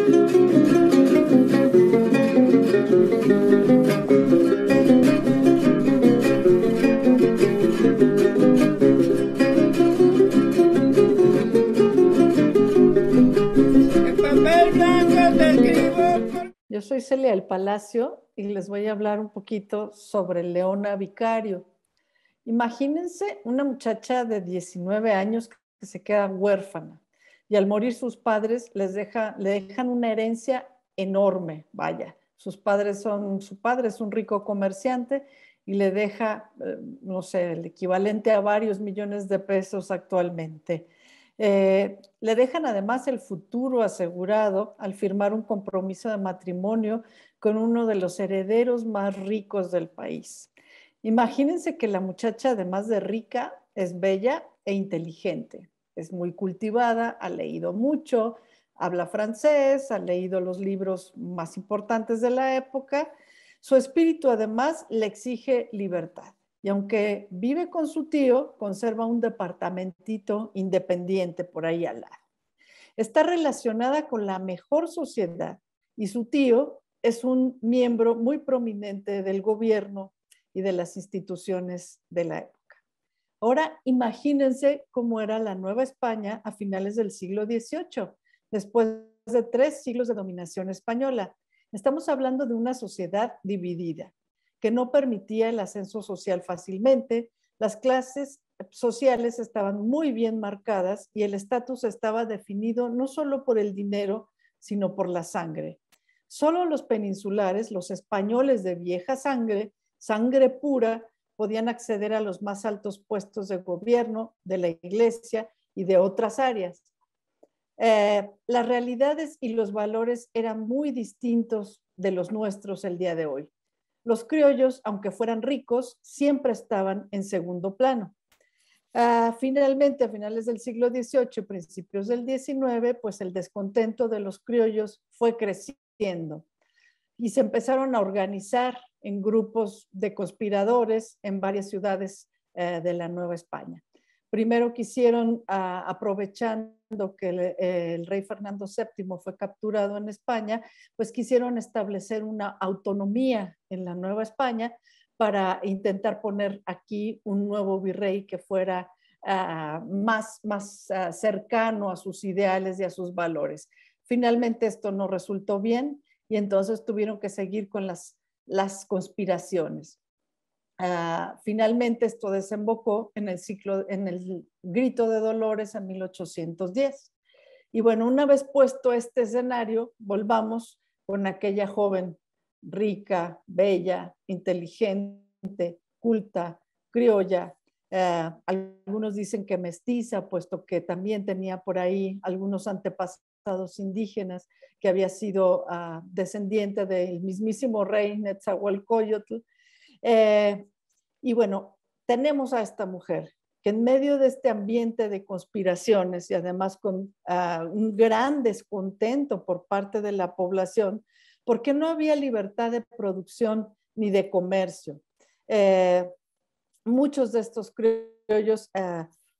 Yo soy Celia del Palacio y les voy a hablar un poquito sobre Leona Vicario. Imagínense una muchacha de 19 años que se queda huérfana y al morir sus padres le dejan una herencia enorme, vaya. Su padre es un rico comerciante y le deja, no sé, el equivalente a varios millones de pesos actualmente. Le dejan además el futuro asegurado al firmar un compromiso de matrimonio con uno de los herederos más ricos del país. Imagínense que la muchacha, además de rica, es bella e inteligente. Es muy cultivada, ha leído mucho, habla francés, ha leído los libros más importantes de la época. Su espíritu, además, le exige libertad. Y aunque vive con su tío, conserva un departamentito independiente por ahí al lado. Está relacionada con la mejor sociedad y su tío es un miembro muy prominente del gobierno y de las instituciones de la época. Ahora imagínense cómo era la Nueva España a finales del siglo XVIII, después de 3 siglos de dominación española. Estamos hablando de una sociedad dividida, que no permitía el ascenso social fácilmente. Las clases sociales estaban muy bien marcadas y el estatus estaba definido no solo por el dinero, sino por la sangre. Solo los peninsulares, los españoles de vieja sangre, sangre pura, podían acceder a los más altos puestos de gobierno, de la iglesia y de otras áreas. Las realidades y los valores eran muy distintos de los nuestros el día de hoy. Los criollos, aunque fueran ricos, siempre estaban en segundo plano. Finalmente, a finales del siglo XVIII y principios del XIX, pues el descontento de los criollos fue creciendo y se empezaron a organizar en grupos de conspiradores en varias ciudades de la Nueva España. Primero quisieron, aprovechando que el rey Fernando VII fue capturado en España, pues quisieron establecer una autonomía en la Nueva España para intentar poner aquí un nuevo virrey que fuera más cercano a sus ideales y a sus valores. Finalmente esto no resultó bien y entonces tuvieron que seguir con las conspiraciones. Finalmente esto desembocó en el grito de Dolores en 1810. Y bueno, una vez puesto este escenario, volvamos con aquella joven rica, bella, inteligente, culta, criolla. Algunos dicen que mestiza, puesto que también tenía por ahí algunos antepasados indígenas, que había sido descendiente del mismísimo rey Netzahualcóyotl. Y bueno, tenemos a esta mujer que en medio de este ambiente de conspiraciones y además con un gran descontento por parte de la población, porque no había libertad de producción ni de comercio. Muchos de estos criollos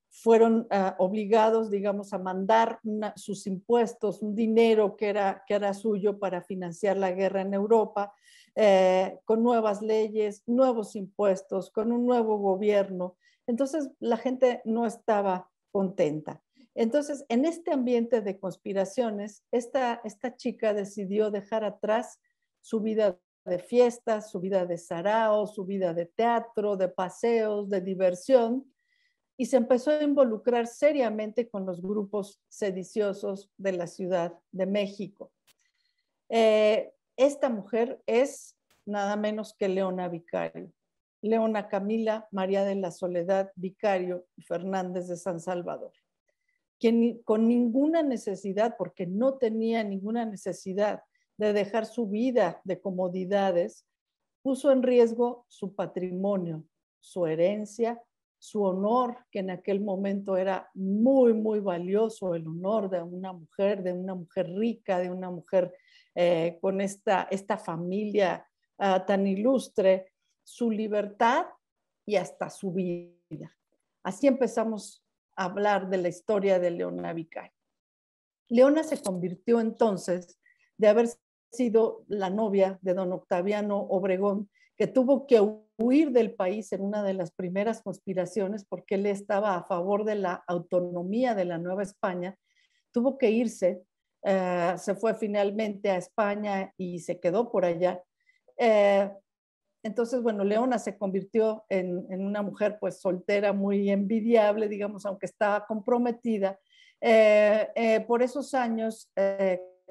fueron obligados, digamos, a mandar sus impuestos, un dinero que era suyo para financiar la guerra en Europa, con nuevas leyes, nuevos impuestos, con un nuevo gobierno. Entonces, la gente no estaba contenta. Entonces, en este ambiente de conspiraciones, esta chica decidió dejar atrás su vida de fiestas, su vida de sarao, su vida de teatro, de paseos, de diversión, y se empezó a involucrar seriamente con los grupos sediciosos de la Ciudad de México. Esta mujer es nada menos que Leona Vicario. Leona Camila María de la Soledad Vicario Fernández de San Salvador, quien con ninguna necesidad, porque no tenía ninguna necesidad de dejar su vida de comodidades, puso en riesgo su patrimonio, su herencia, su honor, que en aquel momento era muy, muy valioso, el honor de una mujer rica, de una mujer con esta familia tan ilustre, su libertad y hasta su vida. Así empezamos hablar de la historia de Leona Vicario. Leona se convirtió entonces de haber sido la novia de don Octaviano Obregón, que tuvo que huir del país en una de las primeras conspiraciones porque él estaba a favor de la autonomía de la Nueva España. Tuvo que irse, se fue finalmente a España y se quedó por allá. Entonces, bueno, Leona se convirtió en una mujer pues soltera, muy envidiable, digamos, aunque estaba comprometida. Por esos años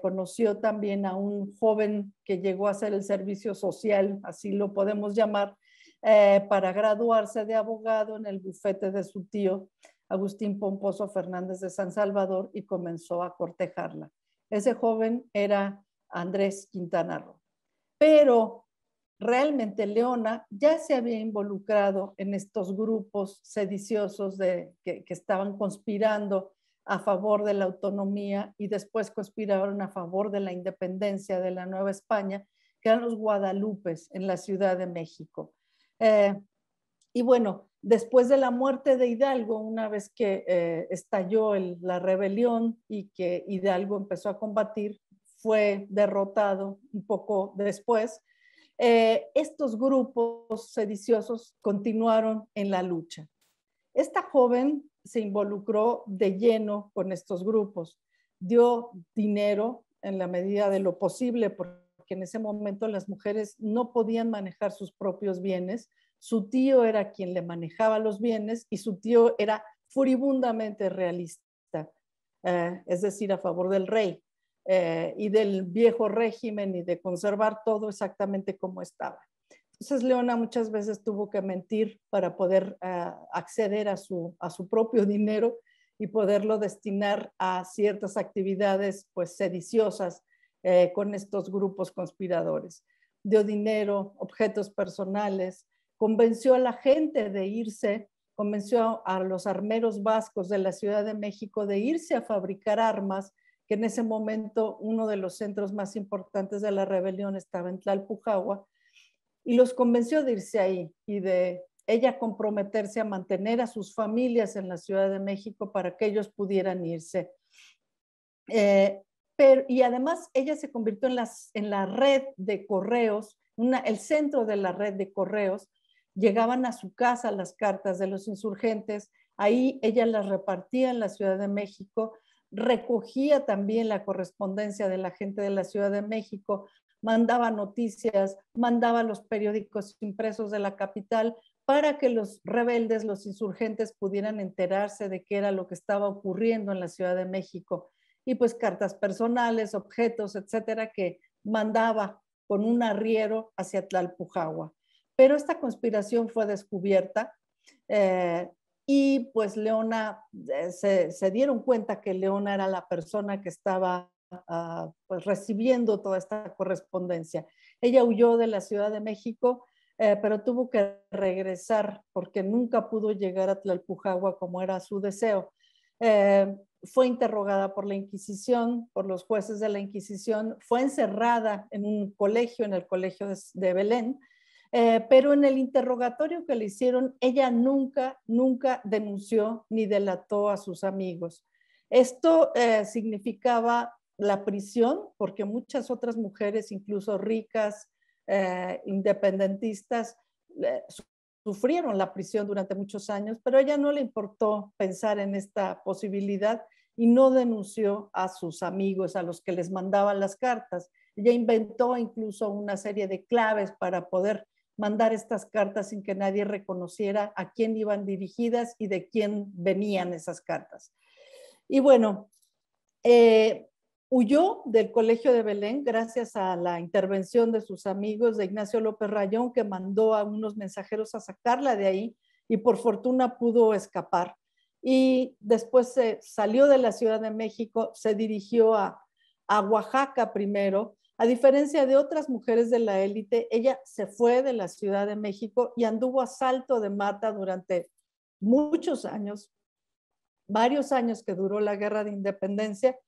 conoció también a un joven que llegó a hacer el servicio social, así lo podemos llamar, para graduarse de abogado en el bufete de su tío, Agustín Pomposo Fernández de San Salvador, y comenzó a cortejarla. Ese joven era Andrés Quintana Roo. Pero realmente Leona ya se había involucrado en estos grupos sediciosos que estaban conspirando a favor de la autonomía y después conspiraron a favor de la independencia de la Nueva España, que eran los Guadalupes en la Ciudad de México. Y bueno, después de la muerte de Hidalgo, una vez que estalló la rebelión y que Hidalgo empezó a combatir, fue derrotado un poco después. Estos grupos sediciosos continuaron en la lucha. Esta joven se involucró de lleno con estos grupos, dio dinero en la medida de lo posible, porque en ese momento las mujeres no podían manejar sus propios bienes. Su tío era quien le manejaba los bienes y su tío era furibundamente realista, es decir, a favor del rey. Y del viejo régimen y de conservar todo exactamente como estaba. Entonces Leona muchas veces tuvo que mentir para poder acceder a su propio dinero y poderlo destinar a ciertas actividades pues sediciosas con estos grupos conspiradores. Dio dinero, objetos personales, convenció a la gente de irse, convenció a los armeros vascos de la Ciudad de México de irse a fabricar armas, que en ese momento uno de los centros más importantes de la rebelión estaba en Tlalpujahua, y los convenció de irse ahí y de ella comprometerse a mantener a sus familias en la Ciudad de México para que ellos pudieran irse. Y además ella se convirtió en la red de correos, el centro de la red de correos. Llegaban a su casa las cartas de los insurgentes, ahí ella las repartía en la Ciudad de México, recogía también la correspondencia de la gente de la Ciudad de México, mandaba noticias, mandaba los periódicos impresos de la capital para que los rebeldes, los insurgentes pudieran enterarse de qué era lo que estaba ocurriendo en la Ciudad de México. Y pues cartas personales, objetos, etcétera, que mandaba con un arriero hacia Tlalpujahua. Pero esta conspiración fue descubierta y pues Leona, se dieron cuenta que Leona era la persona que estaba pues recibiendo toda esta correspondencia. Ella huyó de la Ciudad de México, pero tuvo que regresar porque nunca pudo llegar a Tlalpujahua como era su deseo. Fue interrogada por la Inquisición, por los jueces de la Inquisición, fue encerrada en un colegio, en el colegio de Belén, pero en el interrogatorio que le hicieron, ella nunca denunció ni delató a sus amigos. Esto significaba la prisión, porque muchas otras mujeres, incluso ricas, independentistas, sufrieron la prisión durante muchos años, pero a ella no le importó pensar en esta posibilidad y no denunció a sus amigos, a los que les mandaban las cartas. Ella inventó incluso una serie de claves para poder mandar estas cartas sin que nadie reconociera a quién iban dirigidas y de quién venían esas cartas. Y bueno, huyó del colegio de Belén gracias a la intervención de sus amigos, de Ignacio López Rayón, que mandó a unos mensajeros a sacarla de ahí y por fortuna pudo escapar. Y después se salió de la Ciudad de México, se dirigió a Oaxaca primero. A diferencia de otras mujeres de la élite, ella se fue de la Ciudad de México y anduvo a salto de mata durante muchos años, varios años que duró la Guerra de Independencia,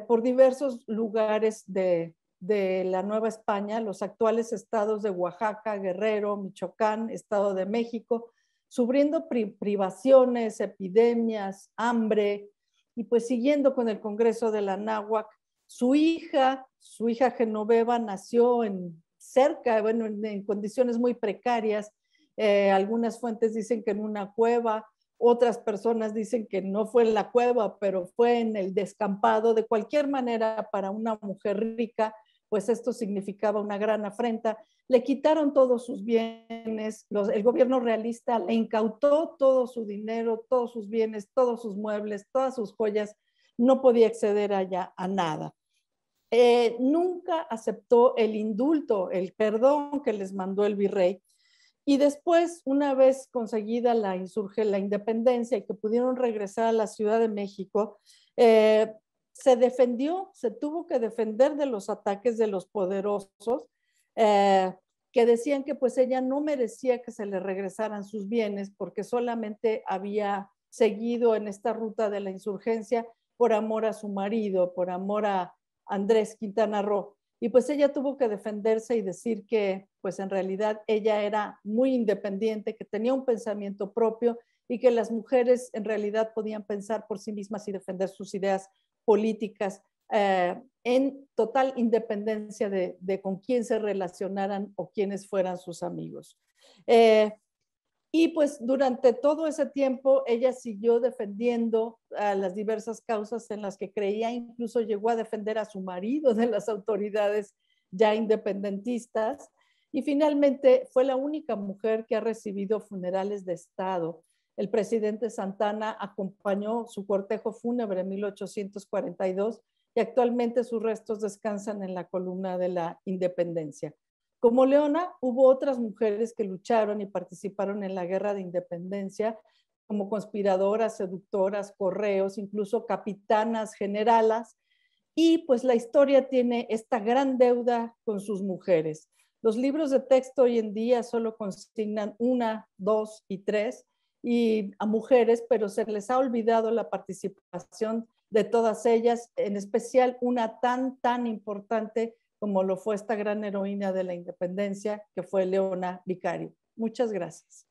por diversos lugares de la Nueva España, los actuales estados de Oaxaca, Guerrero, Michoacán, Estado de México, sufriendo privaciones, epidemias, hambre, y pues siguiendo con el Congreso de la Náhuac, Su hija Genoveva, nació en condiciones muy precarias. Algunas fuentes dicen que en una cueva, otras personas dicen que no fue en la cueva, pero fue en el descampado. De cualquier manera, para una mujer rica, pues esto significaba una gran afrenta. Le quitaron todos sus bienes, el gobierno realista le incautó todo su dinero, todos sus bienes, todos sus muebles, todas sus joyas. No podía acceder allá a nada. Nunca aceptó el indulto, el perdón que les mandó el virrey. Y después, una vez conseguida la independencia y que pudieron regresar a la Ciudad de México, se tuvo que defender de los ataques de los poderosos, que decían que pues ella no merecía que se le regresaran sus bienes porque solamente había seguido en esta ruta de la insurgencia por amor a su marido, por amor a Andrés Quintana Roo. Y pues ella tuvo que defenderse y decir que pues en realidad ella era muy independiente, que tenía un pensamiento propio y que las mujeres en realidad podían pensar por sí mismas y defender sus ideas políticas en total independencia de con quién se relacionaran o quiénes fueran sus amigos. Y pues durante todo ese tiempo ella siguió defendiendo a las diversas causas en las que creía, incluso llegó a defender a su marido de las autoridades ya independentistas, y finalmente fue la única mujer que ha recibido funerales de Estado. El presidente Santana acompañó su cortejo fúnebre en 1842 y actualmente sus restos descansan en la columna de la Independencia. Como Leona, hubo otras mujeres que lucharon y participaron en la guerra de independencia como conspiradoras, seductoras, correos, incluso capitanas, generalas, y pues la historia tiene esta gran deuda con sus mujeres. Los libros de texto hoy en día solo consignan 1, 2 y 3 y a mujeres, pero se les ha olvidado la participación de todas ellas, en especial una tan importante como lo fue esta gran heroína de la independencia, que fue Leona Vicario. Muchas gracias.